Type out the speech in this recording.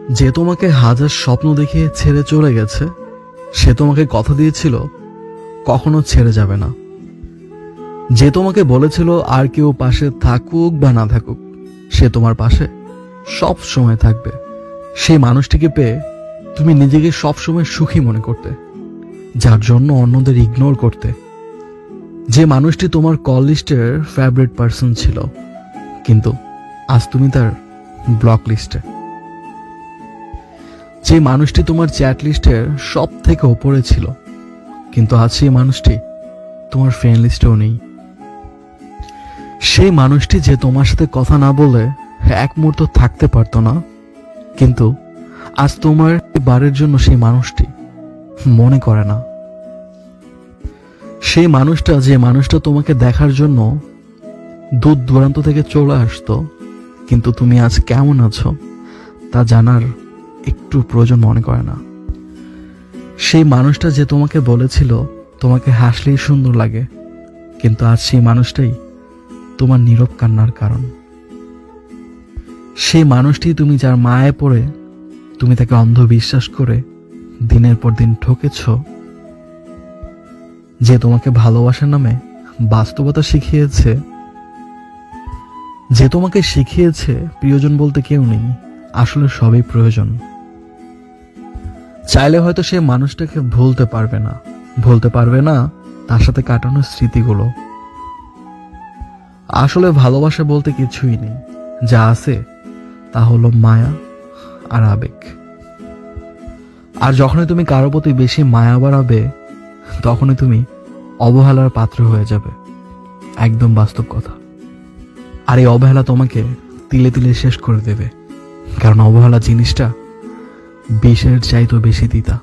যে তোমাকে হাজার স্বপ্ন দেখিয়ে ছেড়ে চলে গেছে, সে তোমাকে কথা দিয়েছিল কখনো ছেড়ে যাবে না। যে তোমাকে বলেছিল আর কেউ পাশে থাকুক বা না থাকুক, সে তোমার পাশে সব সময় থাকবে। সেই মানুষটিকে পেয়ে তুমি নিজেকে সব সময় সুখী মনে করতে, যার জন্য অন্যদের ইগনোর করতে। যে মানুষটি তোমার কল লিস্টের ফেভারিট পার্সন ছিল, কিন্তু আজ তুমি তার ব্লক লিস্টে। যে মানুষটি তোমার চ্যাট লিস্টের সব থেকে ওপরে ছিল, কিন্তু আজ সেই মানুষটি তোমার ফ্রেন্ড লিস্টেও নেই। সেই মানুষটি যে তোমার সাথে কথা না বলে এক মুহূর্ত থাকতে পারতো না, কিন্তু আজ তোমার বারের জন্য সেই মানুষটি মনে করে না। সেই মানুষটা যে মানুষটা তোমাকে দেখার জন্য দূর দূরান্ত থেকে চলে আসতো, কিন্তু তুমি আজ কেমন আছো তা জানার একটু প্রয়োজন মনে করে না। সেই মানুষটা যে তোমাকে বলেছিল তোমাকে হাসলেই সুন্দর লাগে, কিন্তু আজ সেই মানুষটাই তোমার নীরব কান্নার কারণ। সেই মানুষটি তুমি যার মায়ে পড়ে তুমি তাকে অন্ধ বিশ্বাস করে দিনের পর দিন ঠকেছ, যে তোমাকে ভালোবাসার নামে বাস্তবতা শিখিয়েছে, যে তোমাকে শিখিয়েছে প্রিয়জন বলতে কেউ নেই, আসলে সবই প্রয়োজন। চাইলে হয়তো সে মানুষটাকে ভুলতে পারবে না তার সাথে কাটানো স্মৃতিগুলো। আসলে ভালোবাসা বলতে কিছুই নেই, যা আছে তা হলো মায়া আর আবেগ। আর যখনই তুমি কারো প্রতি বেশি মায়া বাড়াবে, তখনই তুমি অবহেলার পাত্র হয়ে যাবে। একদম বাস্তব কথা। আর এই অবহেলা তোমাকে তিলে তিলে শেষ করে দেবে, কারণ অবহেলা জিনিসটা বিষের চাইতেও বেশি তিতা।